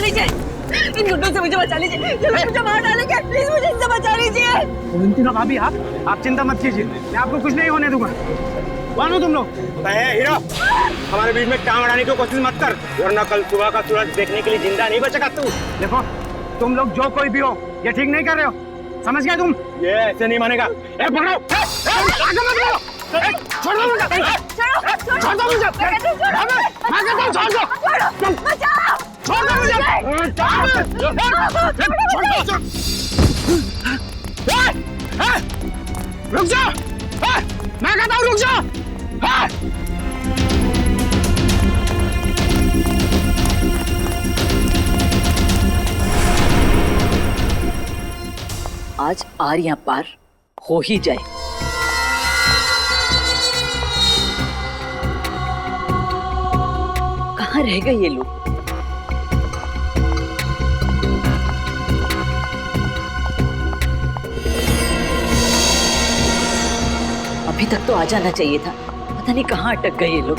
लीजिए, इन गुंडों से मुझे बचा लीजिए, मुझे मार डालेंगे, प्लीज मुझे इनसे बचा लीजिए। वैलेंटिना भाभी, आप चिंता मत कीजिए, मैं आपको कुछ नहीं होने दूंगा। कौन हो तुम लोग? हीरो, हमारे बीच में टांग अड़ाने की कोशिश मत कर, वरना कल सुबह का सूरज देखने के लिए जिंदा नहीं बचेगा तू। देखो, तुम लोग जो कोई भी हो, ये ठीक नहीं कर रहे हो, समझ गए तुम? ये ऐसे नहीं मानेगा। पकड़ो, छोड़ दो मुझे, छोड़ दो मुझे, मैं कहता हूँ छोड़ दो, छोड़ दो मुझे, रुक जा, मैं कहता हूँ रुक जा। आज आर या पार हो ही जाए। कहाँ रह गए ये लोग? अभी तक तो आ जाना चाहिए था, पता नहीं कहाँ अटक गए ये लोग।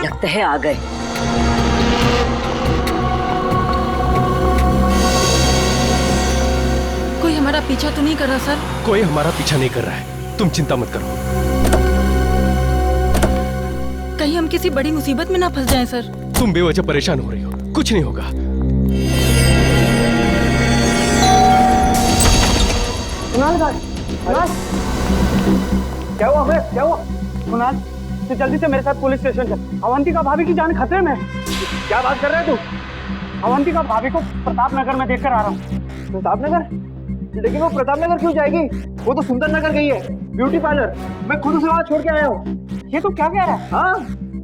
लगता है आ गए। कोई हमारा पीछा तो नहीं कर रहा सर? कोई हमारा पीछा नहीं कर रहा है, तुम चिंता मत करो। कहीं हम किसी बड़ी मुसीबत में ना फंस जाएं सर। तुम बेवजह परेशान हो रही हो, कुछ नहीं होगा। क्या हुआ बे? क्या हुआ? कुणाल, तू जल्दी से मेरे साथ पुलिस स्टेशन चल। अवंतिका भाभी की जान खतरे में है। क्या बात कर रहे है तू? अवंतिका भाभी को प्रताप नगर में देखकर आ रहा हूँ। प्रताप नगर? लेकिन वो प्रताप नगर क्यों जाएगी? वो तो सुंदर नगर गई है, ब्यूटी पार्लर। मैं खुद उसे वहाँ छोड़ के आया हूँ। ये तू क्या कह रहा है? हाँ,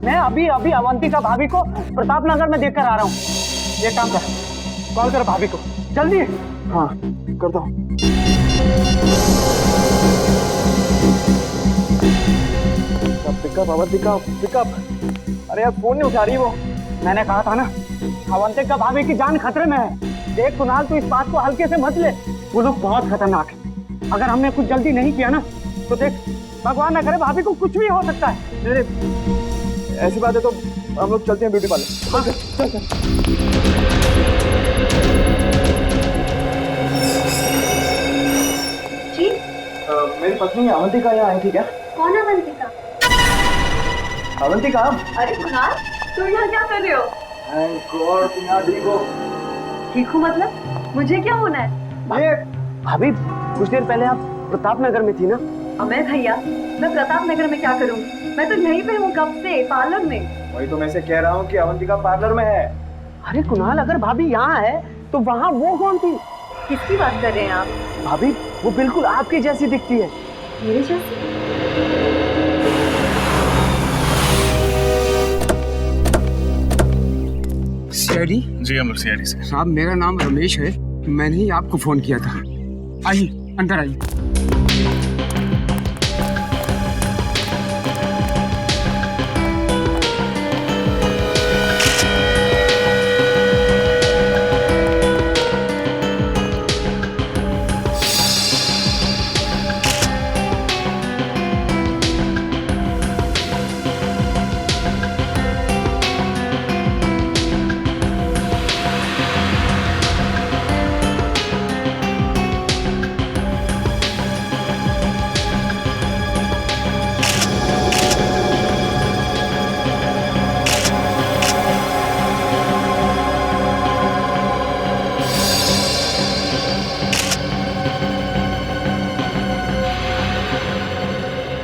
मैं अभी अभी अवंतिका भाभी को प्रताप नगर में देखकर आ रहा हूँ। ये काम कर, कॉल कर भाभी को जल्दी। हाँ करता हूँ। Pickup Avantika, pickup. अरे यार फोन नहीं उठा रही वो। मैंने कहा था ना, अवंतिका भाभी की जान खतरे में है। देख कुणाल, तू इस बात को हल्के से मत ले, वो लोग बहुत खतरनाक है। अगर हमने कुछ जल्दी नहीं किया ना तो देख, भगवान न करे भाभी को कुछ भी हो सकता है। ऐसी बात है तो हम लोग चलते हैं ब्यूटी पार्लर। चल चल। जी? मेरी पत्नी अवंतिका यहाँ आई थी क्या? कौन अवंतिका? अवंतिका? अरे कुणाल, तुम यहाँ क्या कर रहे हो? थैंक गॉड तुम यहाँ ठीक हो। ठीक हूँ मतलब? मुझे क्या होना है? भाभी, कुछ देर पहले आप प्रताप नगर में थी ना? अमर भैया, मैं प्रताप नगर में क्या करूँगी? मैं तो यहीं पे हूँ कब से, पार्लर में। वही तो मैं से कह रहा हूँ कि अवंतिका पार्लर में है। अरे कुणाल, अगर भाभी यहाँ है तो वहाँ वो कौन थी? किसकी बात कर रहे हैं आप? भाभी, वो बिल्कुल आपकी जैसी दिखती है। मेरे जैसी? सीआईडी? जी अमर, सीआईडी से। साहब, मेरा नाम रमेश है, मैंने ही आपको फोन किया था। आइए अंदर आइए।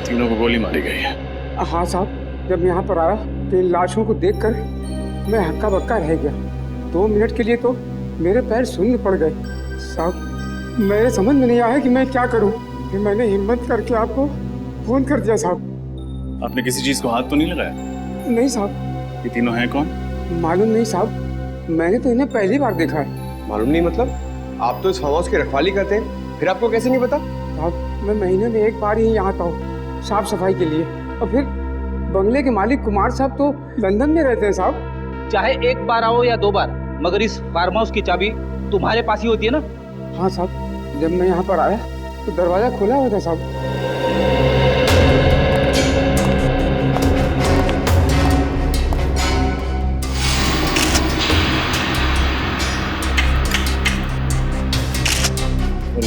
तीनों को गोली मारी गई है। हाँ साहब, जब यहाँ पर आया तो इन लाशों को देखकर मैं हक्का बक्का रह गया। 2 मिनट के लिए तो मेरे पैर शून्य पड़ गए। साहब, मेरे समझ में नहीं आया कि मैं क्या करूँ। फिर मैंने हिम्मत करके आपको फोन कर दिया साहब। आपने किसी चीज को हाथ तो नहीं लगाया? नहीं साहब। ये तीनों हैं कौन? मालूम नहीं साहब, मैंने तो इन्हें पहली बार देखा है। मालूम नहीं मतलब? आप तो इस फार्म हाउस की रखवाली करते हैं, फिर आपको कैसे नहीं पता? साहब, मैं महीने में 1 बार ही यहाँ आता हूँ साफ सफाई के लिए, और फिर बंगले के मालिक कुमार साहब तो लंदन में रहते हैं साहब। चाहे 1 बार आओ या 2 बार, मगर इस फार्म हाउस की चाबी तुम्हारे पास ही होती है ना? हाँ साहब, जब मैं यहाँ पर आया तो दरवाजा खुला हुआ था साहब।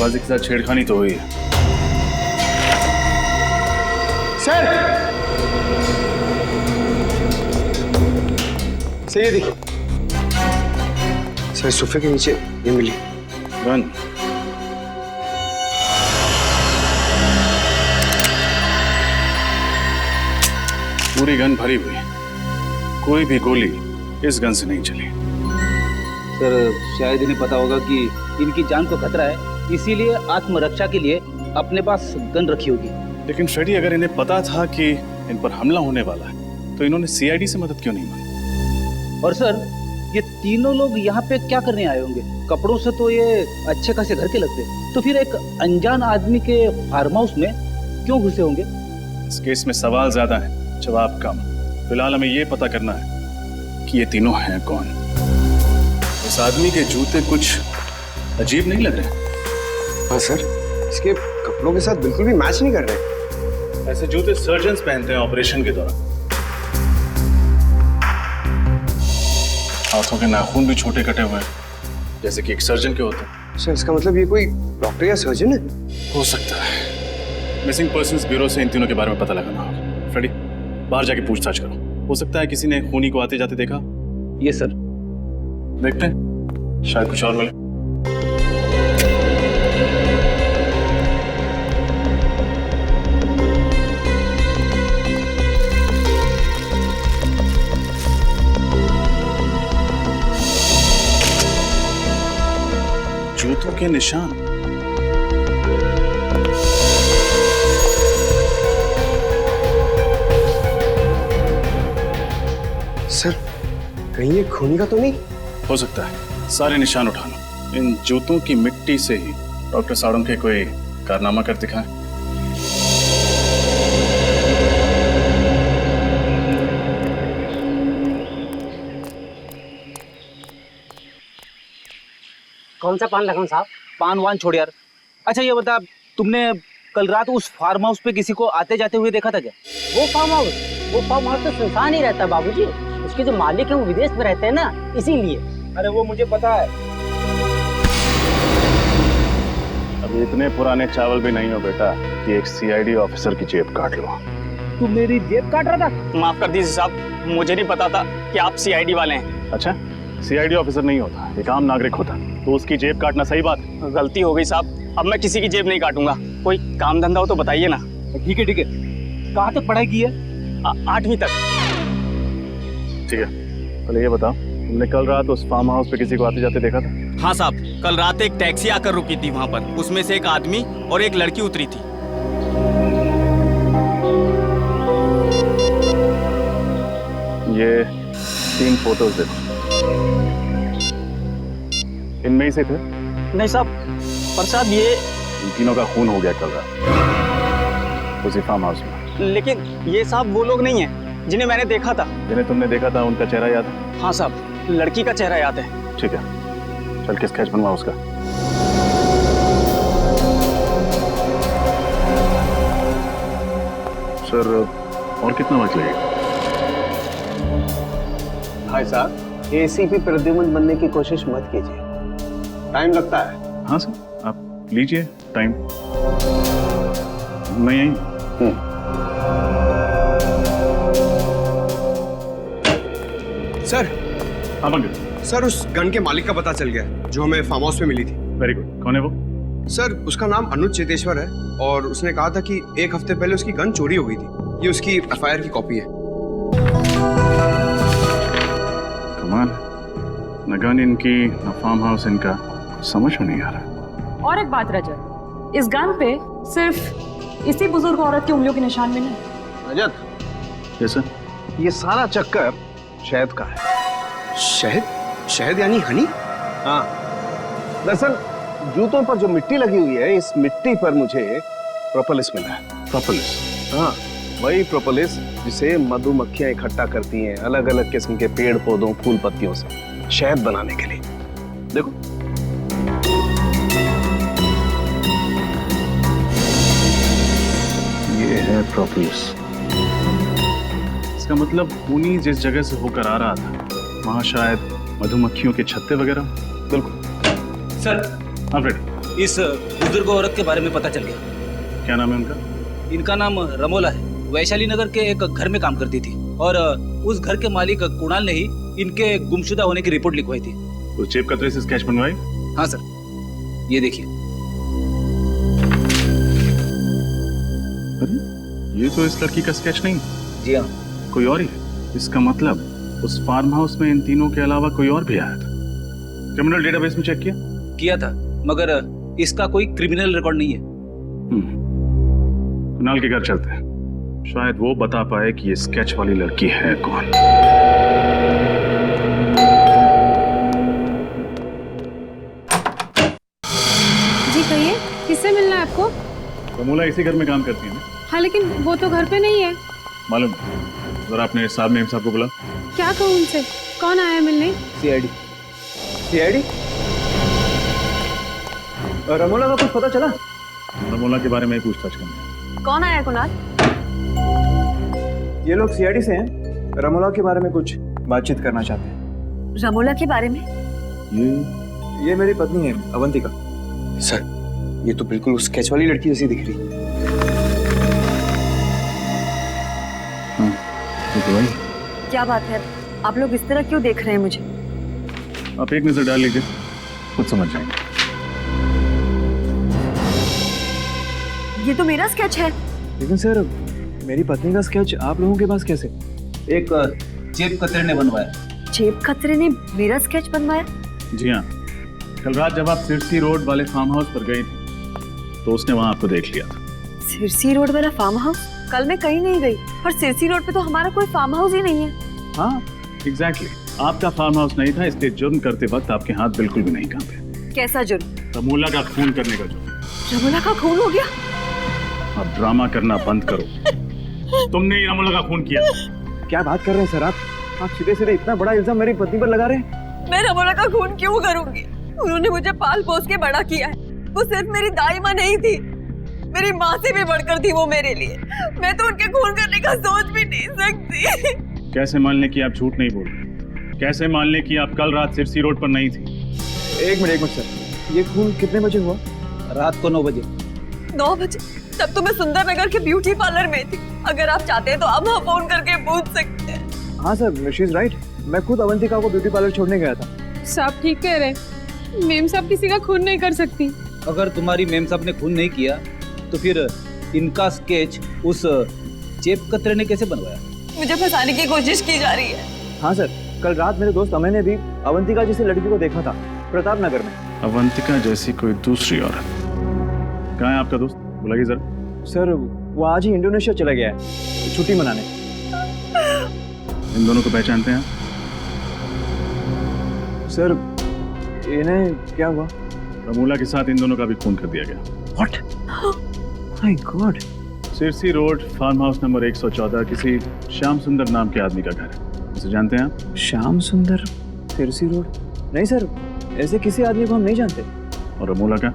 दरवाजे के साथ छेड़खानी तो हुई है। सर सर ये देखिए सर, सोफे के नीचे ये मिली गन। पूरी गन भरी हुई, कोई भी गोली इस गन से नहीं चली। सर शायद इन्हें पता होगा कि इनकी जान को खतरा है, इसीलिए आत्मरक्षा के लिए अपने पास गन रखी होगी। लेकिन फ्रेडी, अगर इन्हें पता था कि इन पर हमला होने वाला है तो इन्होंने सीआईडी से मदद क्यों नहीं मांगी? और सर ये तीनों लोग यहाँ पे क्या करने आए होंगे? कपड़ों से तो ये अच्छे खासे घर के लगते, तो फिर एक अनजान आदमी के फार्म हाउस में क्यों घुसे होंगे? इस केस में सवाल ज्यादा है, जवाब कम। फिलहाल हमें ये पता करना है कि ये तीनों हैं कौन। इस आदमी के जूते कुछ अजीब नहीं लग रहे? हाँ सर, इसके कपड़ों के साथ बिल्कुल भी मैच नहीं कर रहे। ऐसे जूते सर्जन्स पहनते हैं ऑपरेशन के दौरान। हाथों के नाखून भी छोटे कटे हुए हैं, जैसे कि एक सर्जन के होते हैं। सर इसका मतलब ये कोई डॉक्टर या सर्जन है? हो सकता है। मिसिंग पर्सन्स ब्यूरो से इन तीनों के बारे में पता लगाना होगा। फ्रेडी, बाहर जाके पूछताछ करो। हो सकता है किसी ने खूनी को आते जाते देखा। ये सर देखते हैं, शायद कुछ और मिले। जूतों के निशान। सर कहीं ये खूनी का तो नहीं? हो सकता है। सारे निशान उठा लो। इन जूतों की मिट्टी से ही डॉक्टर साड़ुंखे कोई कारनामा कर दिखाए। कौन सा पान लगाऊं साहब? पान वान छोड़ यार। अच्छा ये बता, तुमने कल रात उस फार्म हाउस पे किसी को आते जाते हुए देखा था क्या? वो फार्म हाउस तो सुनसान ही रहता बाबूजी। उसके जो मालिक है वो विदेश में रहते हैं ना, इसीलिए। अरे वो मुझे पता है। अभी इतने पुराने चावल भी नहीं हो बेटा कि एक सीआईडी ऑफिसर की जेब काट लो। तू मेरी जेब काट रहा था? माफ कर दीजिए साहब, मुझे नहीं पता था कि आप सीआईडी वाले हैं। अच्छा, सीआईडी ऑफिसर नहीं होता, एक आम नागरिक होता, तो उसकी जेब काटना सही बात है? गलती हो गई साहब, अब मैं किसी की जेब नहीं काटूंगा। कोई काम धंधा हो तो बताइए ना। ठीक है ठीक है। कहाँ तक पढ़ाई की है? 8वीं तक। ठीक है, पहले ये बताओ, तुमने कल रात उस फार्म हाउस पे किसी को आते जाते देखा था? हाँ साहब, कल रात एक टैक्सी आकर रुकी थी वहाँ पर। उसमें से एक आदमी और एक लड़की उतरी थी। ये 3 फोटोज देखो, इनमें ही से थे? नहीं साहब, पर साहब ये इन तीनों का खून हो गया कल रात उसी फार्म हाउस में। लेकिन ये साहब वो लोग नहीं है जिन्हें मैंने देखा था। जिन्हें तुमने देखा था उनका चेहरा याद है? हाँ साहब, लड़की का चेहरा याद है। ठीक है, चल के स्केच बनवा उसका। सर और कितना वक्त लगेगा? भाई साहब, एसीपी प्रद्युमन बनने की कोशिश मत कीजिए, टाइम लगता है। हाँ सर, आप लीजिए टाइम, मैं यहीं। सर। हाँ पंकज। सर उस गन के मालिक का पता चल गया है, जो हमें फार्म हाउस में मिली थी। Very good. कौन है वो? सर उसका नाम अनुज चेतेश्वर है और उसने कहा था कि 1 हफ्ते पहले उसकी गन चोरी हो गई थी। ये उसकी एफआईआर की कॉपी है। कमाल, न गन इनकी न फार्म हाउस इनका, समझ में नहीं आ रहा। और एक बात रजत, इस गन पे सिर्फ इसी बुजुर्ग औरत की उंगलियों के निशान मिले। रजत, यस सर। ये सारा चक्कर शहद का है। शहद? शहद यानी हनी? हाँ। दरअसल जूतों पर जो मिट्टी लगी हुई है, इस मिट्टी पर मुझे प्रोपोलिस मिला है। प्रोपोलिस? हाँ, वही प्रोपोलिस जिसे मधुमक्खियां इकट्ठा करती हैं अलग अलग किस्म के पेड़ पौधों फूल पत्तियों से शहद बनाने के लिए। देखो, ये है प्रोपोलिस। इसका मतलब खूनी जिस जगह से होकर आ रहा था वहां शायद मधुमक्खियों के छत्ते वगैरह। बिल्कुल सर। हाँ फ्रेडी। इस बुजुर्ग औरत के बारे में पता चल गया। क्या नाम है उनका? इनका नाम रमोला है। वैशाली नगर के एक घर में काम करती थी और उस घर के मालिक कुणाल ने ही इनके गुमशुदा होने की रिपोर्ट लिखवाई थी। तो जेब कतरे से स्केच बनवाई? हाँ सर, ये देखिए। अरे ये तो इस लड़की का स्केच नहीं। जी हाँ, कोई और ही है। इसका मतलब उस फार्म हाउस में इन तीनों के अलावा कोई और भी आया था। क्रिमिनल डेटाबेस में चेक किया था, मगर इसका कोई क्रिमिनल रिकॉर्ड नहीं है। कुणाल के घर चलते हैं, शायद वो बता पाए कि ये स्केच वाली लड़की है कौन। जी कहिए, किससे मिलना है आपको? रमोला इसी घर में काम करती है ना? हाँ, लेकिन वो तो घर पे नहीं है। मालूम, जरा अपने साहब मेम साहब को बुला। क्या कहूँ उनसे? कौन आया है मिलने? सीआईडी? रमोला का कुछ पता चला? रमोला के बारे में ही पूछताछ करनी। कौन आया कुणाल? ये लोग सीआईडी से हैं। रमोला के बारे में कुछ बातचीत करना चाहते हैं। रमोला के बारे में? ये मेरी पत्नी है, अवंतिका। सर, ये तो बिल्कुल उस स्केच वाली लड़की जैसी दिख रही। तो वही। क्या बात है, आप लोग इस तरह क्यों देख रहे हैं मुझे? आप एक नजर डाल लीजिए, खुद समझ जाएंगे। ये तो मेरा स्केच है। लेकिन सर, मेरी पत्नी का स्केच आप लोगों के पास कैसे? एक जेब कतरे ने बनवाया। जेब कतरे ने मेरा स्केच बनवाया? जी हाँ, कल रात जब आप सिरसी रोड वाले फार्म हाउस पर गई थी तो उसने वहाँ आपको देख लिया था। सिरसी रोड वाला फार्म हाउस? कल मैं कहीं नहीं गई, पर सिरसी रोड पे तो हमारा कोई फार्म हाउस ही नहीं है। हाँ, एग्जैक्टली। आपका फार्म हाउस नहीं था, इसलिए जुर्म करते वक्त आपके हाथ बिल्कुल भी नहीं कांपे। कैसा जुर्म? रमोला का खून करने का जुर्म। रमोला का खून हो गया? अब ड्रामा करना बंद करो। तुमने ही रमोला का खून किया। क्या बात कर रहे हैं सर आप सीधे सीधे इतना बड़ा इल्जाम मेरी पत्नी पर लगा रहे हैं? मैं रमोला का खून क्यों करूंगी? उन्होंने मुझे पाल पोस के बड़ा किया है। वो सिर्फ मेरी दाई माँ नहीं थी, मेरी माँ से भी बढ़कर थी वो मेरे लिए। मैं तो उनके खून करने का सोच भी नहीं सकती। कैसे मान लें कि आप झूठ नहीं बोल रहे? कैसे मान लें कि आप कल रात सिरसी रोड पर नहीं थी? एक मिनट सर, ये खून कितने बजे हुआ? रात को 9 बजे। 9 बजे? तब तो मैं सुंदर नगर के ब्यूटी पार्लर में थी। अगर आप चाहते हैं तो आप वहाँ फोन करके पूछ सकते हैं। हाँ सर, शी इज राइट। मैं खुद अवंतिका को ब्यूटी पार्लर छोड़ने गया था। साहब ठीक कह रहे, मेम साहब किसी का खून नहीं कर सकती। अगर तुम्हारी मेम साहब ने खून नहीं किया तो फिर इनका स्केच उस जेब कतरे ने कैसे बनवाया? मुझे फंसाने की कोशिश की जा रही है। हाँ सर, कल रात मेरे दोस्त अमय ने भी अवंतिका जैसी लड़की को देखा था प्रताप नगर में। अवंतिका जैसी कोई दूसरी औरत? कहाँ है आपका दोस्त? बुलाइए जरा। सर, वो आज ही इंडोनेशिया चला गया है छुट्टी मनाने। इन दोनों को पहचानते हैं? सर, इन्हें क्या हुआ? रमोला के साथ इन दोनों का भी खून कर दिया गया। What? My God! Sirsi road farmhouse number 114 किसी श्याम सुंदर नाम के आदमी का घर है। उसे जानते हैं आप? श्याम सुंदर, सिरसी रोड? नहीं सर, ऐसे किसी आदमी को हम नहीं जानते। और रमोला का?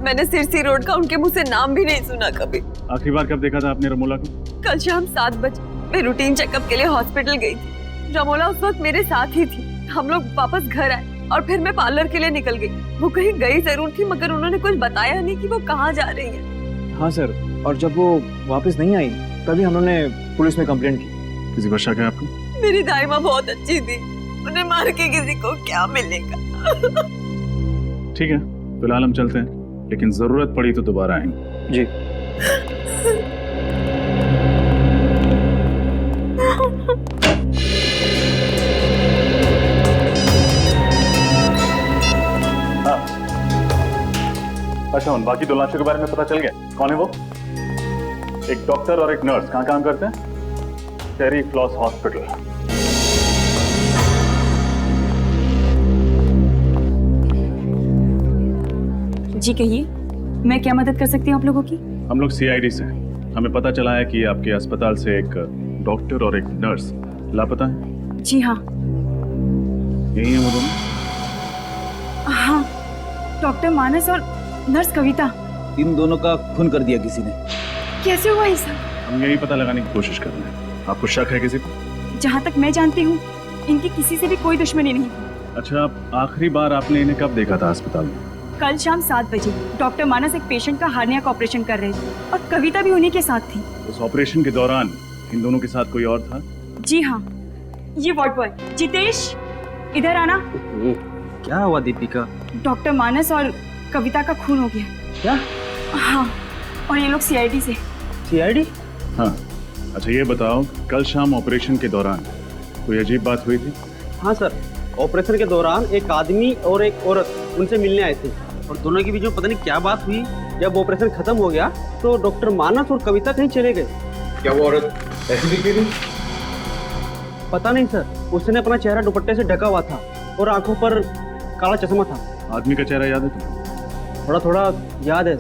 मैंने सिरसी रोड का उनके मुंह से नाम भी नहीं सुना कभी। आखिरी बार कब देखा था आपने रमोला को? कल शाम 7 बजे मैं रूटीन चेकअप के लिए हॉस्पिटल गई थी। रमोला उस वक्त मेरे साथ ही थी। हम लोग वापस घर आए और फिर मैं पार्लर के लिए निकल गई। वो कहीं गई जरूर थी, मगर उन्होंने कुछ बताया नहीं कि वो कहाँ जा रही है। हाँ सर, और जब वो वापस नहीं आई तभी हमने पुलिस में कंप्लेंट की। किसी पर शक है आपको? मेरी दाई माँ बहुत अच्छी थी, उन्हें मार के किसी को क्या मिलेगा। ठीक है, फिलहाल हम चलते हैं, लेकिन जरूरत पड़ी तो दोबारा आएंगे। जी। अच्छा, उन बाकी 2 लाशों के बारे में पता चल गया? कौन है वो? एक डॉक्टर और एक नर्स। कहाँ काम करते हैं? टेरी फ्लॉस हॉस्पिटल। जी कहिए, मैं क्या मदद कर सकती हूँ आप लोगों की? हम लोग सीआईडी से हैं। हमें पता चला है कि आपके अस्पताल से एक डॉक्टर और एक नर्स लापता है। जी हाँ। यही है वो दोनों? हाँ, डॉक्टर मानस और नर्स कविता। इन दोनों का खून कर दिया किसी ने। कैसे हुआ ये सब? हम यही पता लगाने की कोशिश कर रहे हैं। आपको शक है किसी को? जहाँ तक मैं जानती हूँ, इनकी किसी से भी कोई दुश्मनी नहीं। अच्छा, आखिरी बार आपने इन्हें कब देखा था अस्पताल में? कल शाम 7 बजे डॉक्टर मानस एक पेशेंट का हार्निया का ऑपरेशन कर रहे थे और कविता भी उन्हीं के साथ थी। उस ऑपरेशन के दौरान इन दोनों के साथ कोई और था? जी हाँ, ये वार्ड बॉय जितेश, इधर आना। क्या हुआ दीपिका? डॉक्टर मानस और कविता का खून हो गया। क्या? हाँ, और ये लोग सीआईडी से। सीआईडी? हाँ। अच्छा ये बताओ, कल शाम ऑपरेशन के दौरान कोई अजीब बात हुई थी? हाँ सर, ऑपरेशन के दौरान एक आदमी और एक औरत उनसे मिलने आए थे और दोनों के बीच में पता नहीं क्या बात हुई। जब ऑपरेशन खत्म हो गया तो डॉक्टर मानस और कविता कहीं चले गए। क्या वो औरत ऐसी दिखती थी? पता नहीं सर, उसने अपना चेहरा दुपट्टे से ढका हुआ था और आंखों पर काला चश्मा था। आदमी का चेहरा याद है तुम्हें? थोड़ा थोड़ा याद है।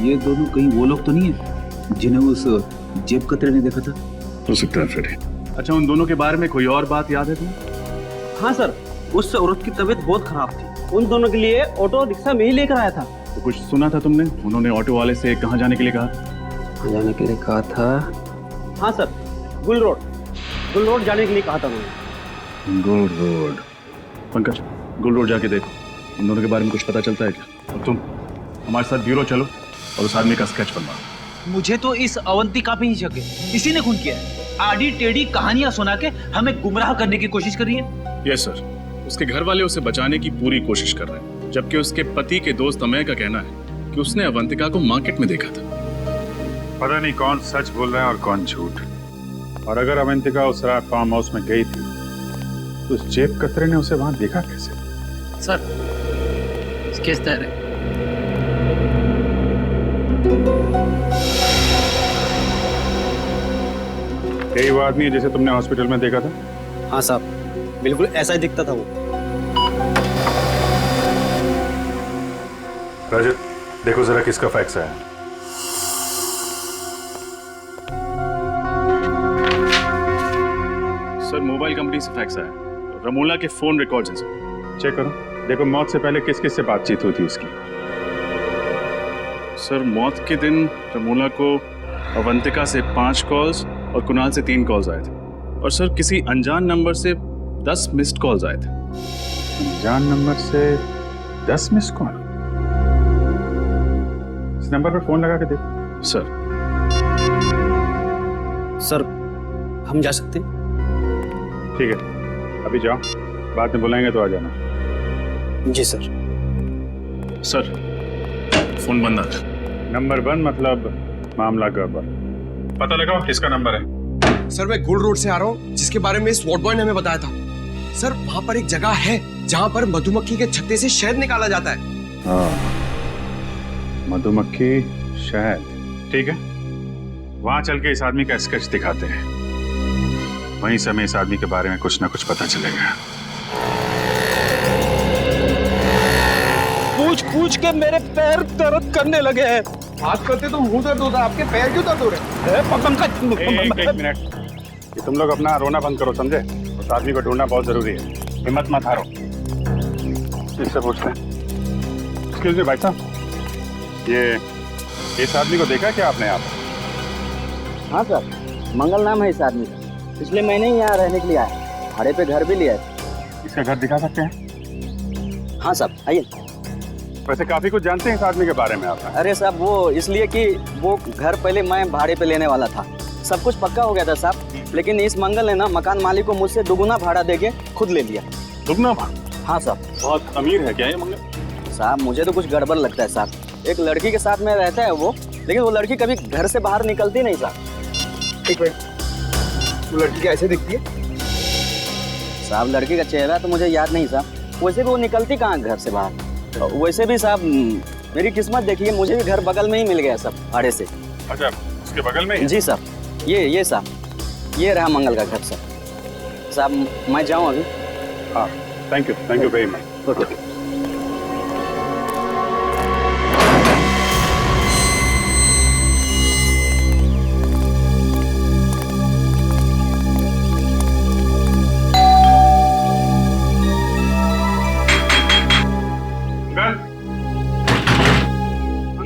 ये दोनों कहीं वो लोग तो नहीं है जिन्हें उस जेब कतरे ने देखा था? हो सकता है फिर। अच्छा उन दोनों के बारे में कोई और बात याद है तुम्हें? हाँ सर, उस औरत की तबीयत बहुत खराब थी। उन दोनों के लिए ऑटो रिक्शा में ही लेकर आया था। तो कुछ सुना था तुमने? उन्होंने ऑटो वाले से कहाँ जाने के लिए कहा? जाने के लिए कहा था? हाँ सर, गुल रोड जाने के लिए कहा था उन्होंने। गुल रोड। पंकज, गुल रोड जाके देखो, इन दोनों के बारे में कुछ पता चलता है क्या? और तुम हमारे साथ ब्यूरो चलो और उस आदमी का स्केच बनवाओ। मुझे तो इस अवंतिका पे ही शक है, इसी ने खून किया है। आड़ी टेढ़ी कहानियां सुना के हमें गुमराह करने की कोशिश कर रही है। यस सर, उसके घर वाले उसे बचाने की पूरी कोशिश कर रहे हैं, जबकि उसके पति के दोस्त अमय का कहना है कि उसने अवंतिका को मार्केट में देखा था। पता नहीं कौन सच बोल रहा है और कौन झूठ। और अगर अवंतिका उस रात फार्म हाउस में गई थी तो उस जेब कतरे ने उसे वहां देखा कैसे? सर, स्केच तैयार है। यही वो आदमी है जिसे तुमने हॉस्पिटल में देखा था? हाँ साहब, बिल्कुल ऐसा ही दिखता था वो। रजत, देखो जरा किसका फैक्स आया। सर मोबाइल कंपनी से फैक्स आया, रमोला के फोन रिकॉर्ड्स हैं सर। चेक करो, देखो मौत से पहले किस किस से बातचीत हुई थी इसकी। सर मौत के दिन रमोला को अवंतिका से 5 कॉल्स और कुणाल से 3 कॉल्स आए थे, और सर किसी अनजान नंबर से 10 मिस्ड कॉल्स आए थे। अनजान नंबर से 10 मिस्ड कॉल? इस नंबर पर फोन लगा के देखो। सर, हम जा सकते हैं? ठीक है, अभी जाओ, बाद में बुलाएंगे तो आ जाना। जी सर। सर फोन बंद आ था। नंबर बंद मतलब मामला गड़बड़। पता लगाओ किसका नंबर है। सर मैं गुल रोड से आ रहा हूँ, जिसके बारे में स्वॉट बॉय ने हमें बताया था। सर वहाँ पर एक जगह है जहाँ पर मधुमक्खी के छत्ते से शहद निकाला जाता है। हाँ, मधुमक्खी शहद, ठीक है, वहां चल के इस आदमी का स्केच दिखाते हैं। वहीं से हमें इस आदमी के बारे में कुछ ना कुछ पता चलेगा। पूछ पूछ के मेरे पैर दर्द करने लगे हैं। बात करते तो मुंह दर्द होता है, आपके पैर क्यों दर्द हो रहे हैं? एक मिनट, ये तुम लोग अपना रोना बंद करो, समझे? उस आदमी को ढूंढना बहुत जरूरी है, हिम्मत मत हारो। इससे पूछते हैं। एक्सक्यूज मी भाई साहब, ये इस आदमी को देखा क्या आपने? आप? हाँ सर, मंगल नाम है इस आदमी का। पिछले महीने ही यहाँ रहने के लिए आया, भाड़े पे घर भी लिया है। इसका घर दिखा सकते हैं? हाँ साहब, आइए। वैसे काफी कुछ जानते हैं इस आदमी के बारे में आप? अरे साहब, वो इसलिए कि वो घर पहले मैं भाड़े पे लेने वाला था। सब कुछ पक्का हो गया था साहब, लेकिन इस मंगल ने ना मकान मालिक को मुझसे दुगुना भाड़ा देके खुद ले लिया। दुगुना भाड़ा? हाँ साहब। बहुत अमीर है क्या ये मंगल? साहब मुझे तो कुछ गड़बड़ लगता है साहब। एक लड़की के साथ में रहता है वो, लेकिन वो लड़की कभी घर से बाहर निकलती नहीं साहब। एक मिनट, वो लड़की कैसे दिखती है? साहब लड़की का चेहरा तो मुझे याद नहीं साहब, वैसे भी वो निकलती कहाँ घर से बाहर। वैसे भी साहब मेरी किस्मत देखिए, मुझे भी घर बगल में ही मिल गया सब भाड़े से। अच्छा, उसके बगल में ही? जी साहब, ये साहब, ये रहा मंगल का घर साहब। मैं जाऊँ अभी? हाँ, thank you very much. Okay.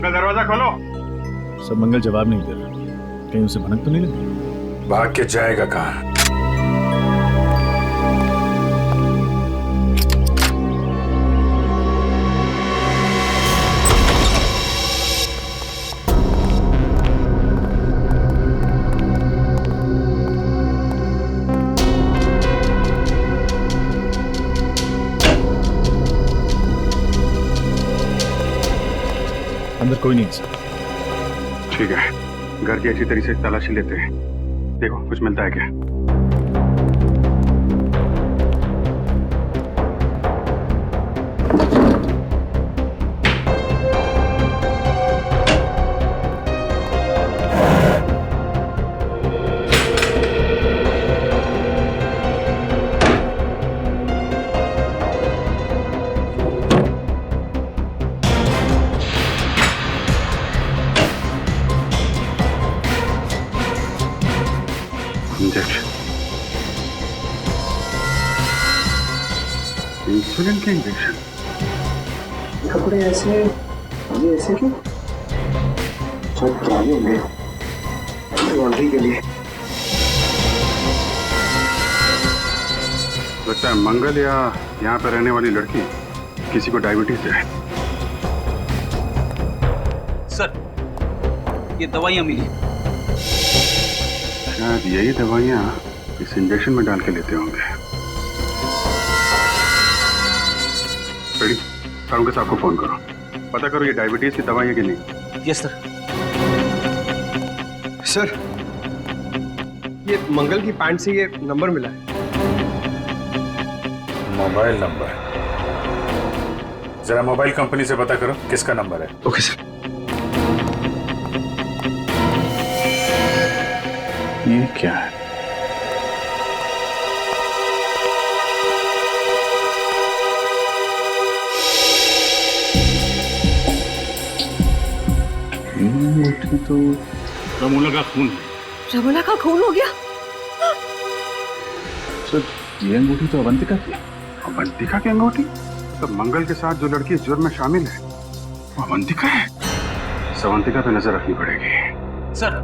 दरवाजा खोलो। सब मंगल जवाब नहीं दे रहा, कहीं उसे भनक तो नहीं लगी? भाग के जाएगा कहाँ? अंदर कोई नहीं है सर। ठीक है, घर की अच्छी तरीके से तलाशी लेते हैं, देखो कुछ मिलता है क्या। इंसुलिन के इंजेक्शन। कपड़े ऐसे, ये ऐसे क्यों? शायद पुराने होंगे, लॉन्ड्री के लिए। लगता है मंगल या यहाँ पर रहने वाली लड़की किसी को डायबिटीज है। सर, ये दवाइयाँ मिली। शायद यही दवाइयाँ इस इंजेक्शन में डाल के लेते होंगे। रेडी, सारुण के साहब को फोन करो, पता करो ये डायबिटीज की दवाई है कि नहीं। Yes sir. सर, ये मंगल की पैंट से ये नंबर मिला है। मोबाइल नंबर, जरा मोबाइल कंपनी से पता करो किसका नंबर है। Okay sir. ये क्या है? तो रमोला का खून है। रमोला का खून हो गया? सर, ये अंगूठी तो अवंतिका की है। अवंतिका की अंगूठी? तो मंगल के साथ जो लड़की इस जुर्म में शामिल है वो अवंतिका है। अवंतिका पे नजर रखनी पड़ेगी। सर,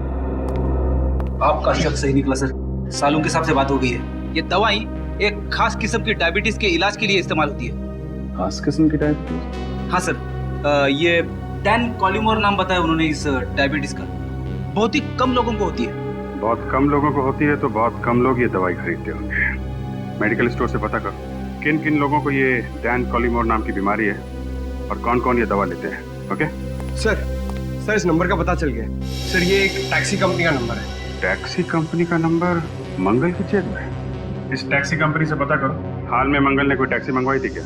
आपका शक सही निकला सर। सालून के साहब से बात हो गई है। ये दवाई एक खास किस्म की डायबिटीज के इलाज के लिए इस्तेमाल होती है। खास किस्म की डायबिटीज? हाँ सर, ये डैन कॉलिमोर नाम बताया उन्होंने इस डायबिटीज का। बहुत ही कम लोगों को होती है। बहुत कम लोगों को होती है तो बहुत कम लोग ये दवाई खरीदते होंगे। मेडिकल स्टोर से पता कर किन किन लोगों को ये डैन कॉलिमोर नाम की बीमारी है और कौन कौन ये दवा लेते हैं। ओके सर, इस नंबर का पता चल गया सर। ये एक टैक्सी कंपनी का नंबर है। टैक्सी कंपनी का नंबर मंगल की जेब में? इस टैक्सी कंपनी से पता करो हाल में मंगल ने कोई टैक्सी मंगवाई थी क्या।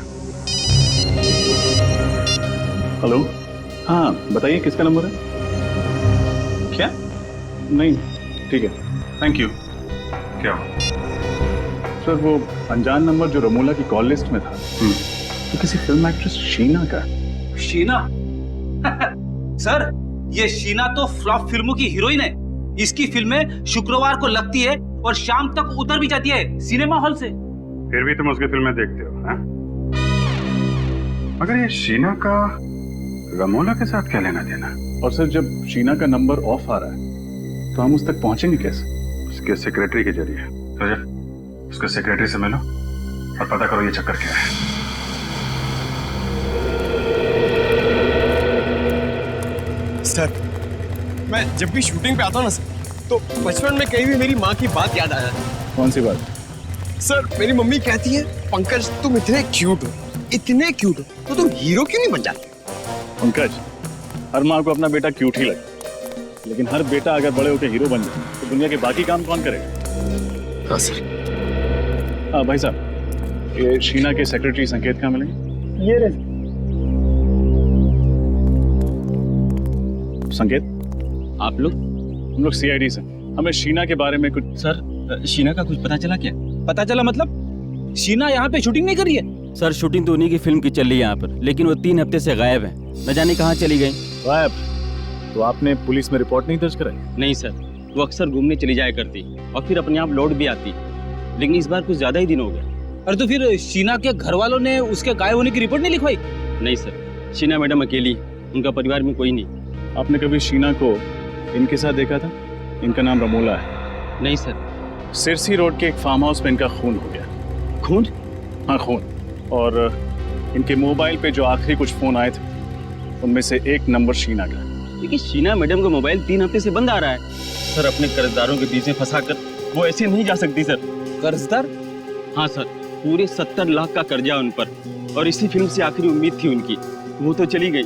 हेलो, हाँ बताइए किसका नंबर है? क्या? नहीं, ठीक है, थैंक यू। क्या हो? सर, वो अनजान नंबर जो रमोला की कॉल लिस्ट में था तो किसी फिल्म एक्ट्रेस शीना का। शीना? सर, ये शीना तो फ्लॉप फिल्मों की हीरोइन है। इसकी फिल्में शुक्रवार को लगती है और शाम तक उतर भी जाती है सिनेमा हॉल से। फिर भी तुम उसकी फिल्में देखते हो, हैं? मगर ये शीना का रमोला के साथ क्या लेना देना? और सर, जब शीना का नंबर ऑफ आ रहा है तो हम उस तक पहुंचेंगे कैसे? उसके सेक्रेटरी के जरिए। रजत, उसके सेक्रेटरी से मिलो और पता करो ये चक्कर क्या है। सर, मैं जब भी शूटिंग पे आता हूँ ना सर, तो बचपन में कहीं भी मेरी माँ की बात याद आ जाती है। कौन सी बात? सर, मेरी मम्मी कहती है पंकज तुम इतने क्यूट हो, तो तुम हीरो क्यों नहीं बन जाते? पंकज, हर माँ को अपना बेटा क्यूट ही लगे, लेकिन हर बेटा अगर बड़े होकर हीरो बन जाए तो दुनिया के बाकी काम कौन करेगा? हाँ सर। हाँ भाई साहब, ये शीना के सेक्रेटरी संकेत कहाँ मिलेंगे? ये रहे। संकेत, आप लोग? हम लोग सीआईडी से। हमें शीना के बारे में कुछ। सर, शीना का कुछ पता चला क्या? पता चला मतलब? शीना यहाँ पे शूटिंग नहीं कर रही है? सर, शूटिंग तो उन्हीं की फिल्म की चल रही है यहाँ पर, लेकिन वो 3 हफ्ते से गायब है। न जाने कहाँ चली गई। गायब? तो आपने पुलिस में रिपोर्ट नहीं दर्ज कराई? नहीं सर, वो अक्सर घूमने चली जाया करती और फिर अपने आप लौट भी आती, लेकिन इस बार कुछ ज्यादा ही दिन हो गए। अरे तो फिर शीना के घर वालों ने उसके गायब होने की रिपोर्ट नहीं लिखवाई? नहीं सर, शीना मैडम अकेली, उनका परिवार में कोई नहीं। आपने कभी शीना को इनके साथ देखा था? इनका नाम रमोला है। नहीं सर। सिरसी रोड के एक फार्म हाउस में इनका खून हो गया। खून? हाँ, खून। और इनके मोबाइल पे जो आखिरी कुछ फोन आए थे उनमें से एक नंबर शीना का। लेकिन शीना मैडम का मोबाइल 3 हफ्ते से बंद आ रहा है। सर, अपने कर्जदारों के बीच में फंसाकर वो ऐसे नहीं जा सकती सर। कर्जदार? हाँ सर, पूरे 70 लाख का कर्जा उन पर, और इसी फिल्म से आखिरी उम्मीद थी उनकी। वो तो चली गई,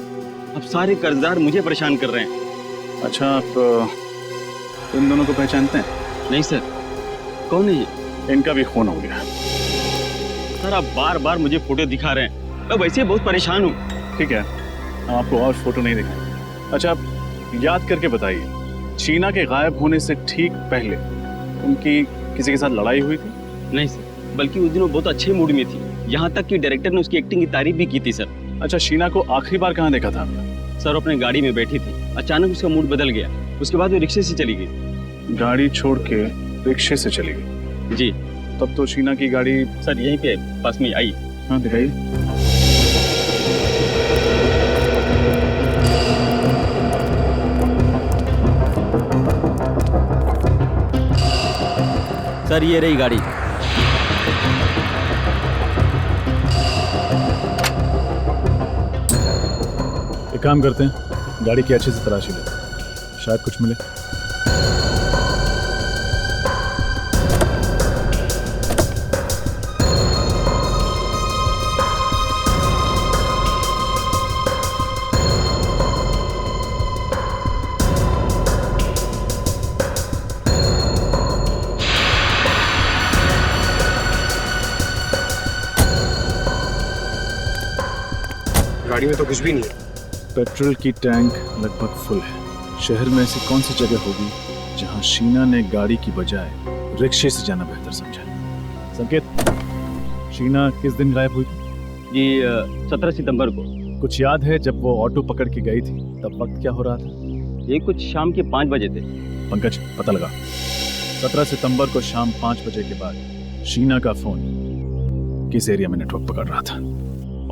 अब सारे कर्जदार मुझे परेशान कर रहे हैं। अच्छा, आप इन दोनों को पहचानते हैं? नहीं सर। कौन है ये? इनका भी खून हो गया। सर आप बार बार मुझे फोटो दिखा रहे हैं, मैं वैसे बहुत परेशान हूँ। ठीक है, हम आपको और फोटो नहीं दिखाएंगे। अच्छा, आप याद करके बताइए, शीना के गायब होने से ठीक पहले उनकी किसी के साथ लड़ाई हुई थी? नहीं सर, बल्कि उस दिन वो बहुत अच्छे मूड में थी, यहाँ तक कि डायरेक्टर ने उसकी एक्टिंग की तारीफ भी की थी सर। अच्छा, शीना को आखिरी बार कहाँ देखा था आपने? सर अपने गाड़ी में बैठी थी, अचानक उसका मूड बदल गया, उसके बाद वो रिक्शे से चली गई। गाड़ी छोड़ के रिक्शे से चली गई? जी। तब तो शीना की गाड़ी सर यहीं पे पास में आई। हाँ दिखाइए। सर ये रही गाड़ी। एक काम करते हैं, गाड़ी की अच्छे से तलाशी लेते हैं, शायद कुछ मिले। गाड़ी में तो कुछ भी नहीं है। पेट्रोल की टैंक लगभग फुल है। शहर में ऐसी कौन सी जगह होगी जहां शीना ने गाड़ी की बजाय रिक्शे से जाना बेहतर समझा? संकेत, शीना किस दिन गायब हुई? जी 17 सितंबर को। कुछ याद है जब वो ऑटो पकड़ के गई थी तब वक्त क्या हो रहा था? ये कुछ शाम के 5 बजे थे। पंकज पता लगा। 17 सितंबर को शाम 5 बजे के बाद शीना का फोन किस एरिया में नेटवर्क पकड़ रहा था?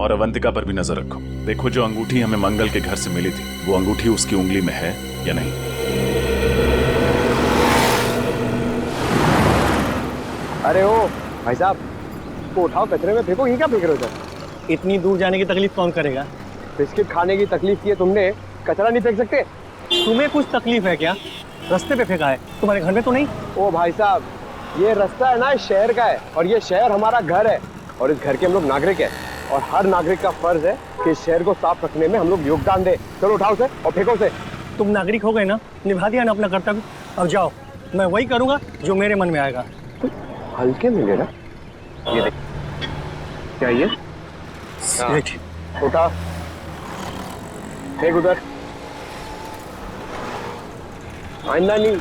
और अवंतिका पर भी नजर रखो। देखो जो अंगूठी हमें मंगल के घर से मिली थी, वो अंगूठी उसकी उंगली में है या नहीं। अरे ओ भाई साहब, तो उठाओ, कचरे में फेंको। ये क्या फेंक रहे हो सर? इतनी दूर जाने की तकलीफ कौन करेगा? बिस्किट खाने की तकलीफ की है तुमने, कचरा नहीं फेंक सकते? तुम्हें कुछ तकलीफ है क्या? रास्ते पे फेंका है, तुम्हारे घर में तो नहीं? ओ भाई साहब, ये रास्ता है ना इस शहर का है, और ये शहर हमारा घर है, और इस घर के हम लोग नागरिक हैं, और हर नागरिक का फर्ज है कि इस शहर को साफ रखने में हम लोग योगदान दें। चलो उठाओ से और फेंको से। तुम नागरिक हो गए ना, निभा दिया ना अपना कर्तव्य, अब जाओ। मैं वही करूंगा जो मेरे मन में आएगा। हल्के में लेना। ये देख, क्या ये? उठा, फेंक उधर। आइंदा नहीं।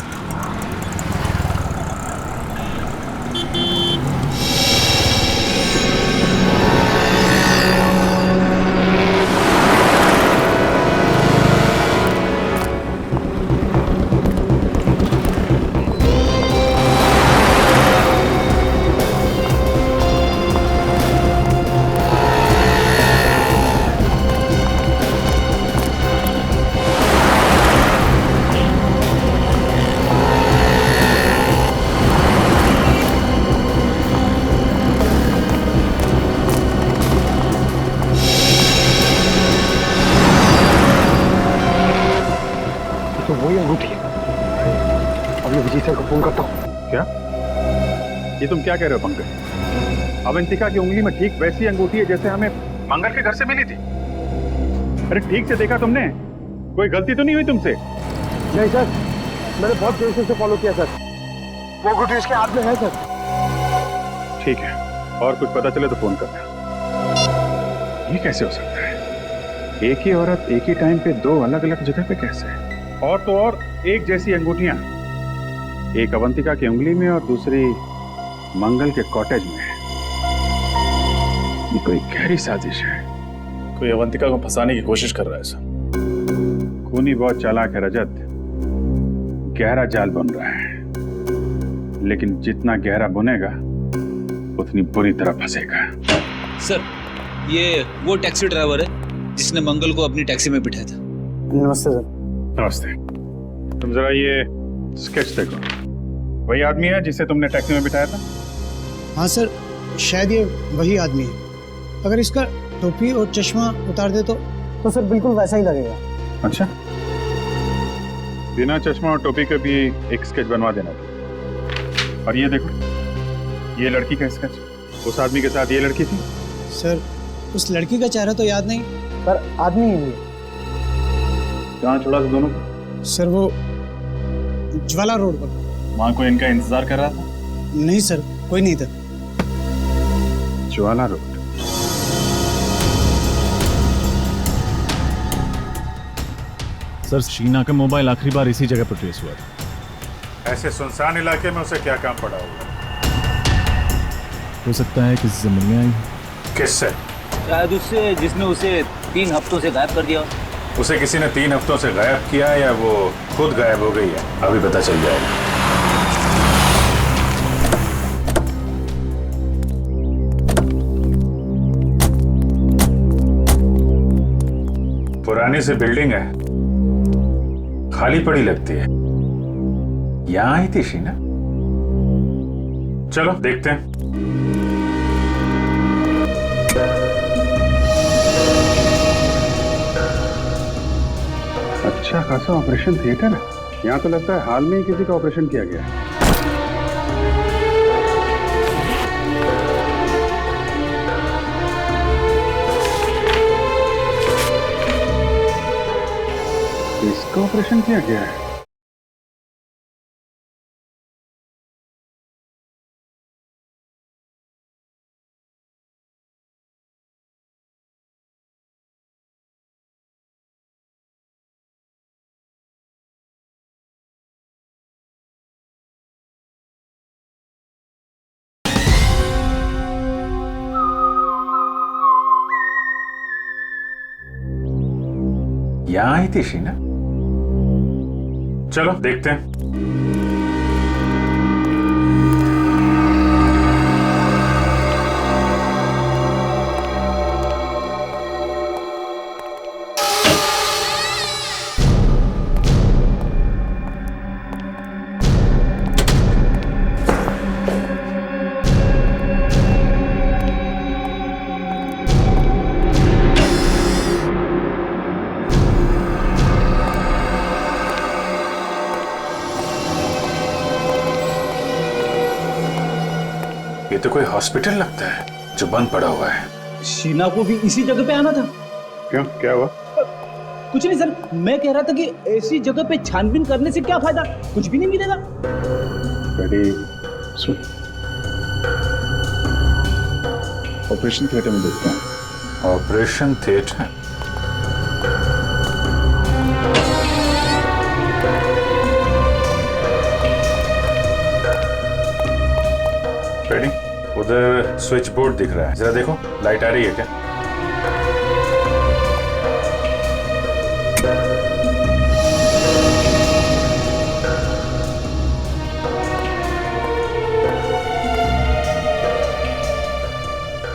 तो वही अंगूठी है। अभी विजय सर को फोन करता हूँ। क्या? ये तुम क्या कह रहे हो पंकज? अवंतिका की उंगली में ठीक वैसी अंगूठी है जैसे हमें मंगल के घर से मिली थी। अरे ठीक से देखा तुमने? कोई गलती तो नहीं हुई तुमसे? नहीं सर, मैंने बहुत देर से फॉलो किया सर। वो अंगूठी इसके हाथ में है सर। ठीक है, और कुछ पता चले तो फोन करना। ये कैसे हो सकता है? एक ही औरत एक ही टाइम पे दो अलग अलग जगह पे कैसे? और तो और एक जैसी अंगूठियां, एक अवंतिका की उंगली में और दूसरी मंगल के कॉटेज में। ये कोई गहरी साजिश है। कोई अवंतिका को फंसाने की कोशिश कर रहा है सर। खूनी बहुत चालाक है रजत, गहरा जाल बन रहा है, लेकिन जितना गहरा बुनेगा उतनी बुरी तरह फंसेगा। सर, ये वो टैक्सी ड्राइवर है जिसने मंगल को अपनी टैक्सी में बिठाया था। नमस्ते सर। नमस्ते। तुम जरा ये स्केच देखो, वही आदमी है जिसे तुमने टैक्सी में बिठाया था? हाँ सर, शायद ये वही आदमी है। अगर इसका टोपी और चश्मा उतार दे तो सर बिल्कुल वैसा ही लगेगा। अच्छा, बिना चश्मा और टोपी के भी एक स्केच बनवा देना था। और ये देखो, ये लड़की का स्केच। उस आदमी के साथ ये लड़की थी? सर, उस लड़की का चेहरा तो याद नहीं, पर आदमी ही है। कहाँ छोड़ा था दोनों को? सर वो ज्वाला रोड पर। वहाँ कोई इनका इंतजार कर रहा था? नहीं सर, कोई नहीं था। ज्वाला रोड। सर, शीना का मोबाइल आखिरी बार इसी जगह पर ट्रेस हुआ था। ऐसे सुनसान इलाके में उसे क्या काम पड़ा होगा? हो सकता है किसी से मिलने आई। किससे? शायद उससे जिसने उसे 3 हफ्तों से गायब कर दिया। उसे किसी ने 3 हफ्तों से गायब किया या वो खुद गायब हो गई है? अभी पता चल जाएगा। पुरानी सी बिल्डिंग है, खाली पड़ी लगती है। यहां आई थी शीना? चलो देखते हैं। अच्छा खासा ऑपरेशन थिएटर है। यहाँ तो लगता है हाल में ही किसी का ऑपरेशन किया गया है। इसका ऑपरेशन किया गया है। यहाँ आई थी शीना? चलो देखते हैं। ये तो कोई हॉस्पिटल लगता है जो बंद पड़ा हुआ है। शीना को भी इसी जगह पे आना था। क्यों, क्या हुआ? कुछ नहीं सर, मैं कह रहा था कि ऐसी जगह पे छानबीन करने से क्या फायदा, कुछ भी नहीं मिलेगा। सुन, ऑपरेशन थिएटर में देखता हूँ। Operation theatre? रेडी? उधर स्विच बोर्ड दिख रहा है, जरा देखो लाइट आ रही है क्या?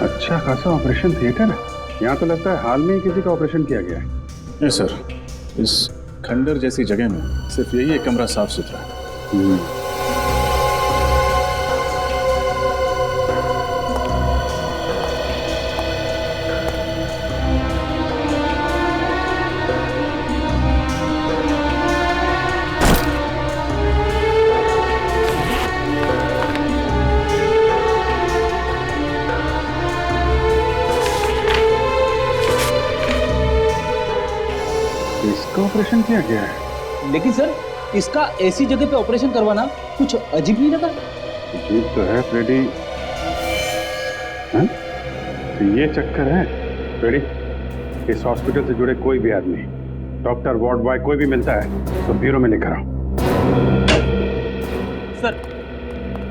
अच्छा खासा ऑपरेशन थिएटर है। यहाँ तो लगता है हाल में ही किसी का ऑपरेशन किया गया है। नहीं सर, इस खंडर जैसी जगह में सिर्फ यही एक कमरा साफ सुथरा है। इसका ऑपरेशन किया गया है। लेकिन सर, इसका ऐसी जगह पे ऑपरेशन करवाना कुछ अजीब नहीं लगा? अजीब तो है फ्रेडी। तो ये चक्कर है फ्रेडी, इस हॉस्पिटल से जुड़े कोई भी आदमी, डॉक्टर, वार्ड बॉय, कोई भी मिलता है तो ब्यूरो में लेकर आओ। सर,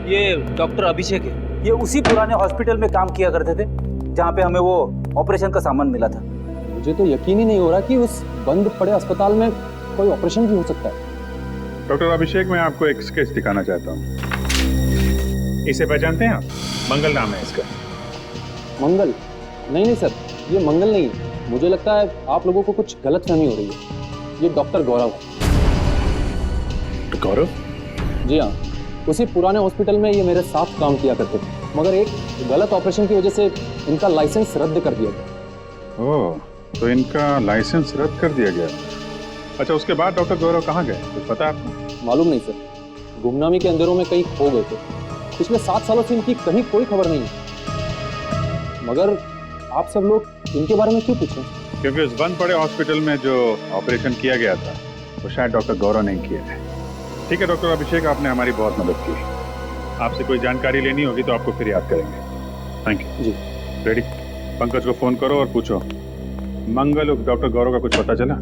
ये डॉक्टर अभिषेक है। ये उसी पुराने हॉस्पिटल में काम किया करते थे जहाँ पे हमें वो ऑपरेशन का सामान मिला था। मुझे तो यकीन ही नहीं हो रहा कि उस बंद पड़े अस्पताल में कोई ऑपरेशन भी हो सकता है। डॉक्टर अभिषेक, मैं आपको एक स्केच दिखाना चाहता हूँ। इसे पहचानते हैं आप? मंगल नाम है इसका। मंगल? नहीं सर, ये मंगल नहीं है। मुझे लगता है आप लोगों को कुछ गलतफहमी हो रही है। ये डॉक्टर गौरव। गौरव? जी हाँ, उसी पुराने हॉस्पिटल में ये मेरे साथ काम किया करते थे, मगर एक गलत ऑपरेशन की वजह से इनका लाइसेंस रद्द कर दिया गया। ओह, तो इनका लाइसेंस रद्द कर दिया गया। अच्छा, उसके बाद डॉक्टर गौरव कहाँ गए, कुछ पता है आपको? मालूम नहीं सर, गुमनामी के अंधेरों में कहीं खो गए थे। पिछले 7 सालों से इनकी कहीं कोई खबर नहीं है। मगर आप सब लोग इनके बारे में क्यों पूछें? क्योंकि उस बंद पड़े हॉस्पिटल में जो ऑपरेशन किया गया था वो शायद डॉक्टर गौरव नहीं किए थे। ठीक है डॉक्टर अभिषेक, आपने हमारी बहुत मदद की। आपसे कोई जानकारी लेनी होगी तो आपको फिर याद करेंगे। थैंक यू जी। रेडी, पंकज को फोन करो और पूछो मंगल उर्फ डॉक्टर गौरव का कुछ पता चला?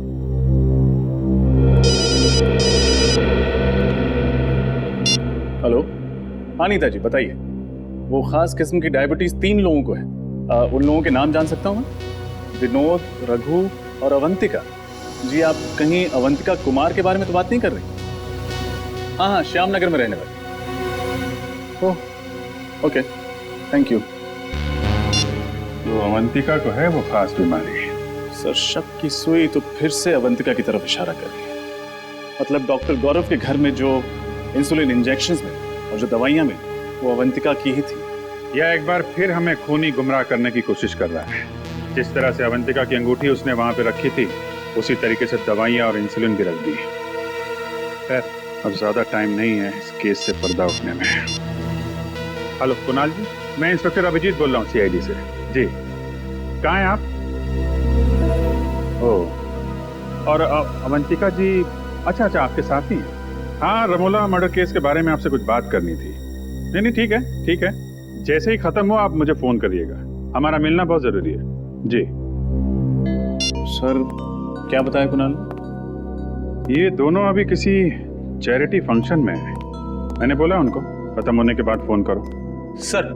हेलो, हाँ नीता जी बताइए। वो खास किस्म की डायबिटीज 3 लोगों को है। उन लोगों के नाम जान सकता हूँ मैं? विनोद, रघु और अवंतिका। जी आप कहीं अवंतिका कुमार के बारे में तो बात नहीं कर रही? हाँ हाँ, श्याम नगर में रहने वाली। Oh okay, thank you. तो अवंतिका को है वो खास बीमारी? सर शक की सुई तो फिर से अवंतिका की तरफ इशारा कर रही है। मतलब डॉक्टर गौरव के घर में जो इंसुलिन इंजेक्शंस में और जो दवाइयां में वो अवंतिका की ही थी। यह एक बार फिर हमें खूनी गुमराह करने की कोशिश कर रहा है। जिस तरह से अवंतिका की अंगूठी उसने वहां पे रखी थी उसी तरीके से दवाइयां और इंसुलिन भी रख दी। खैर अब ज्यादा टाइम नहीं है इस केस से पर्दा उठने में। हेलो कुणाल जी, मैं इंस्पेक्टर अभिजीत बोल रहा हूँ CID से। जी कहाँ हैं आप? ओह, और अवंतिका जी अच्छा आपके साथ ही हैं? हाँ, रमोला मर्डर केस के बारे में आपसे कुछ बात करनी थी। नहीं ठीक है, जैसे ही खत्म हो आप मुझे फोन करिएगा, हमारा मिलना बहुत जरूरी है। जी सर क्या बताया कुणाल? ये दोनों अभी किसी चैरिटी फंक्शन में है। मैंने बोला उनको खत्म होने के बाद फोन करो। सर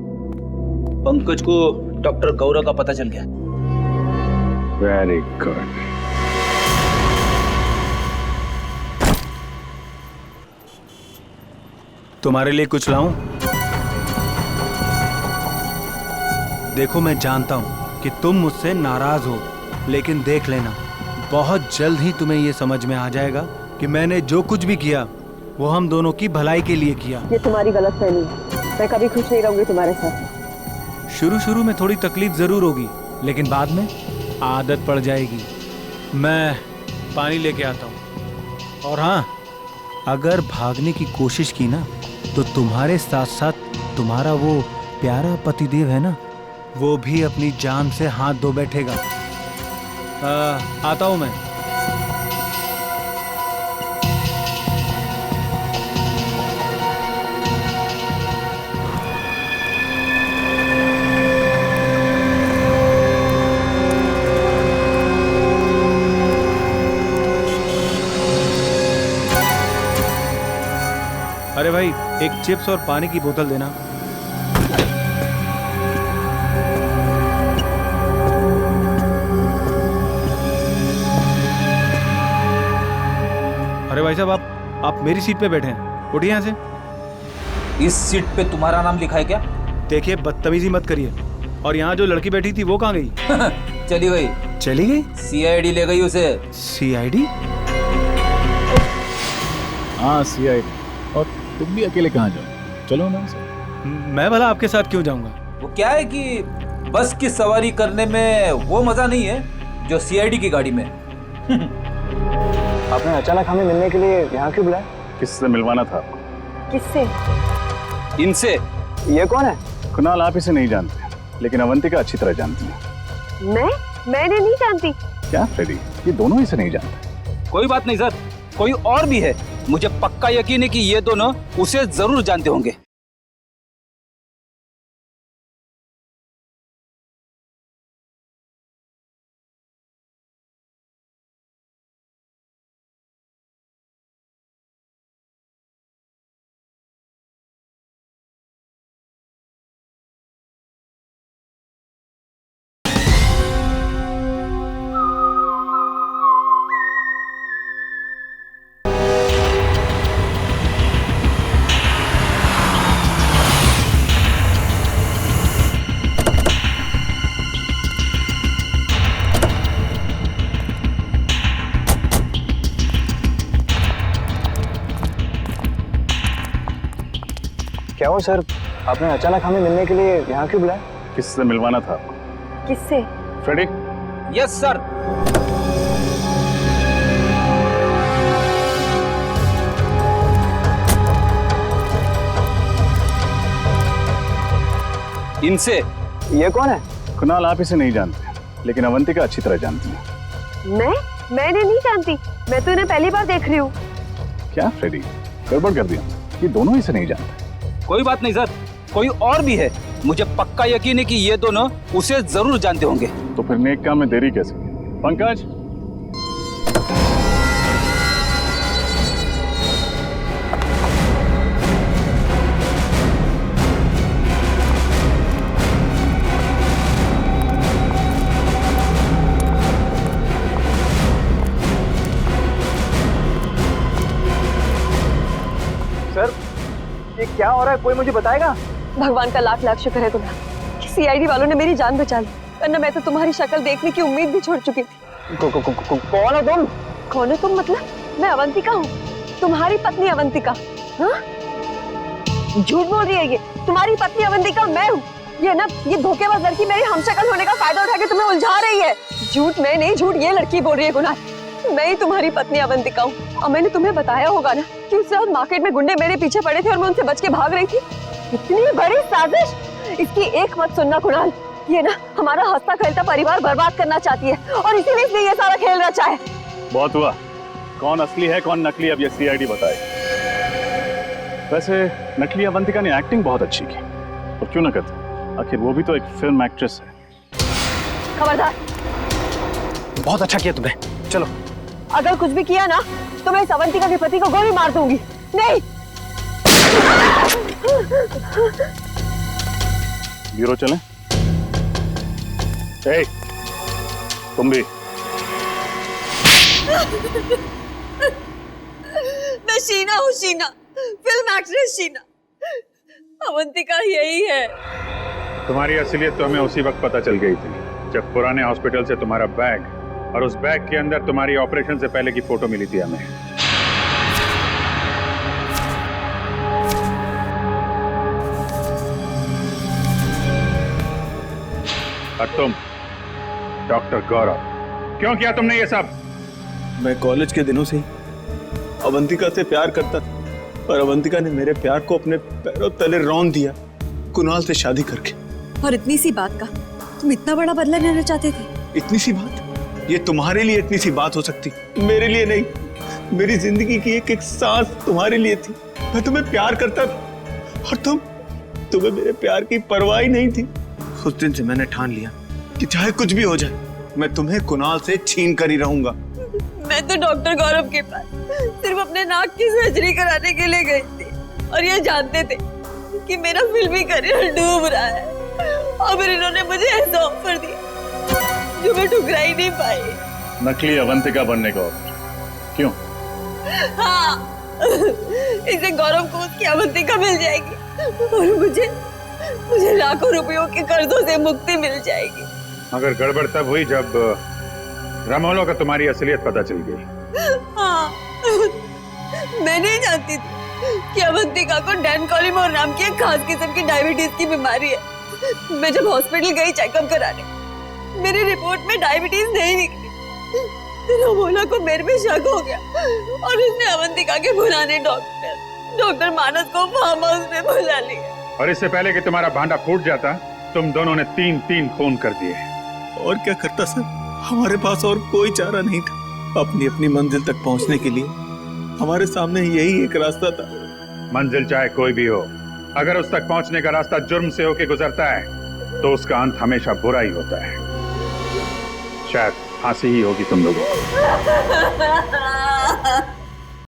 पंकज को डॉक्टर गौरव का पता चल गया। Very good. तुम्हारे लिए कुछ लाऊं? देखो मैं जानता हूं कि तुम मुझसे नाराज हो, लेकिन देख लेना बहुत जल्द ही तुम्हें यह समझ में आ जाएगा कि मैंने जो कुछ भी किया वो हम दोनों की भलाई के लिए किया। ये तुम्हारी गलतफहमी है। मैं कभी खुश नहीं रहूंगी तुम्हारे साथ। शुरू में थोड़ी तकलीफ जरूर होगी, लेकिन बाद में आदत पड़ जाएगी। मैं पानी लेके आता हूँ। और हाँ, अगर भागने की कोशिश की ना तो तुम्हारे साथ साथ तुम्हारा वो प्यारा पतिदेव है ना, वो भी अपनी जान से हाथ धो बैठेगा। आता हूँ मैं। अरे भाई, एक चिप्स और पानी की बोतल देना। अरे भाई साहब, आप मेरी सीट पे बैठे हैं, उठिए यहाँ से। इस सीट पे तुम्हारा नाम लिखा है क्या? देखिए बदतमीजी मत करिए। और यहाँ जो लड़की बैठी थी वो कहाँ गई? चली गई। चली गई? CID ले गई उसे। CID? हाँ CID। और तुम भी अकेले कहाँ जाओ? चलो ना। मैं भला आपके साथ क्यों जाऊंगा? वो क्या है कि बस की सवारी करने में वो मजा नहीं है जो CID की गाड़ी में। आपने अचानक हमें मिलने के लिए यहाँ क्यों बुलाया? किससे मिलवाना था आपको? किससे? इनसे। ये कौन है? कुणाल आप इसे नहीं जानते, लेकिन अवंतिका अच्छी तरह जानती है। मैंने नहीं जानती। क्या फ्रेडी, ये दोनों इसे नहीं जानते? कोई बात नहीं सर, कोई और भी है। मुझे पक्का यकीन है कि ये दोनों उसे जरूर जानते होंगे। क्या हो सर, आपने अचानक हमें मिलने के लिए यहाँ क्यों बुलाया? किससे मिलवाना था आपको? किससे? फ्रेडी। Yes sir. इनसे। ये कौन है? कुणाल आप इसे नहीं जानते, लेकिन अवंतिका अच्छी तरह जानती है। मैंने नहीं जानती, मैं तो इन्हें पहली बार देख रही हूँ। क्या फ्रेडी, गड़बड़ कर दिया? ये दोनों ही से नहीं जानते। कोई बात नहीं सर, कोई और भी है। मुझे पक्का यकीन है कि ये दोनों उसे जरूर जानते होंगे। तो फिर नेक काम में देरी कैसे? पंकज, सर ये क्या हो रहा है, कोई मुझे बताएगा? भगवान का लाख लाख शुक्र है तुम्हारा कि सीआईडी वालों ने मेरी जान बचा ली, वरना मैं तो तुम्हारी शक्ल देखने की उम्मीद भी छोड़ चुकी थी। कौन हो तुम? कौन हो तुम मतलब? मैं अवंतिका हूँ, तुम्हारी पत्नी अवंतिका। हाँ? झूठ बोल रही है ये, तुम्हारी पत्नी अवंतिका मैं हूँ। ये ना, ये धोखेबाज लड़की मेरी हमशक्ल होने का फायदा उठा के तुम्हें उलझा रही है। झूठ मैं नहीं, झूठ ये लड़की बोल रही है कुणाल। मैं ही तुम्हारी पत्नी अवंतिका हूँ। और मैंने तुम्हें बताया होगा ना कि उस रात मार्केट में गुंडे मेरे पीछे पड़े थे और मैं उनसे बच के भाग रही थी। इतनी बड़ी साजिश, इसकी एक मत सुनना कुणाल। ये ना हमारा हंसता खेलता परिवार बर्बाद करना चाहती है और इसीलिए इसने ये सारा खेल रचा है। बहुत हुआ, कौन असली है कौन नकली अब ये सीआईडी बताए। वैसे नकली अवंतिका ने एक्टिंग बहुत अच्छी की, और क्यों ना करते, आखिर वो भी तो एक फिल्म एक्ट्रेस है। खबरदार, बहुत अच्छा किया तुमने, चलो। अगर कुछ भी किया ना तो मैं इस अवंतिका के पति को गोली मार दूंगी। नहीं। ब्यूरो चलें? ए, तुम भी। मैं शीना हूँ, शीना, फिल्म एक्ट्रेस शीना। अवंतिका यही है। तुम्हारी असलियत तो हमें उसी वक्त पता चल गई थी जब पुराने हॉस्पिटल से तुम्हारा बैग और उस बैग के अंदर तुम्हारी ऑपरेशन से पहले की फोटो मिली थी हमें। और तुम डॉक्टर गौरव, क्यों किया तुमने ये सब? मैं कॉलेज के दिनों से ही अवंतिका से प्यार करता था, और अवंतिका ने मेरे प्यार को अपने पैरों तले रौंद दिया कुणाल से शादी करके। और इतनी सी बात का तुम इतना बड़ा बदला लेना चाहते थे? इतनी सी बात? ये तुम्हारे लिए इतनी सी बात हो सकती, मेरे लिए नहीं। मेरी जिंदगी की एक एक सांस तुम्हारे लिए थी। मैं तुम्हें प्यार करता था और तुम्हें मेरे प्यार की परवाह ही नहीं थी। उस दिन से मैंने ठान लिया कि चाहे कुछ भी हो जाए, मैं तुम्हें कुणाल से छीन कर ही रहूंगा। मैं तो डॉक्टर गौरव के पास सिर्फ अपने नाक की सर्जरी कराने के लिए गई थी, और ये जानते थे कि मेरा फिल्मी करियर डूब रहा है, और फिर इन्होंने मुझे ऐसा ऑफर दिया जो मैं ठुकरा ही नहीं पाई। नकली अवंतिका बनने का ऑफर? क्यों? हाँ, इसे गौरव को उसकी अवंतिका मिल जाएगी और मुझे लाखों रुपयों के कर्जों से मुक्ति मिल जाएगी। मगर गड़बड़ तब हुई जब रामोलो का तुम्हारी असलियत पता चल गई। हाँ, मैं नहीं जानती थी कि अवंतिका को डैन कॉलिमोर नाम की एक खास किस्म की डायबिटीज की बीमारी है। मैं जब हॉस्पिटल गई चेकअप कराने, मेरी रिपोर्ट में डायबिटीज नहीं निकली। रामोला को मेरे पे शक हो गया और उसने अवंतिका के पुराने डॉक्टर मानस को फार्म हाउस में बुला लिया। और इससे पहले कि तुम्हारा भांडा फूट जाता, तुम दोनों ने 3 खून कर दिए। और क्या करता सर, हमारे पास और कोई चारा नहीं था। अपनी अपनी मंजिल तक पहुंचने के लिए हमारे सामने यही एक रास्ता था। मंजिल चाहे कोई भी हो, अगर उस तक पहुंचने का रास्ता जुर्म से होकर गुजरता है तो उसका अंत हमेशा बुरा ही होता है। शायद फांसी ही होगी तुम लोगों को।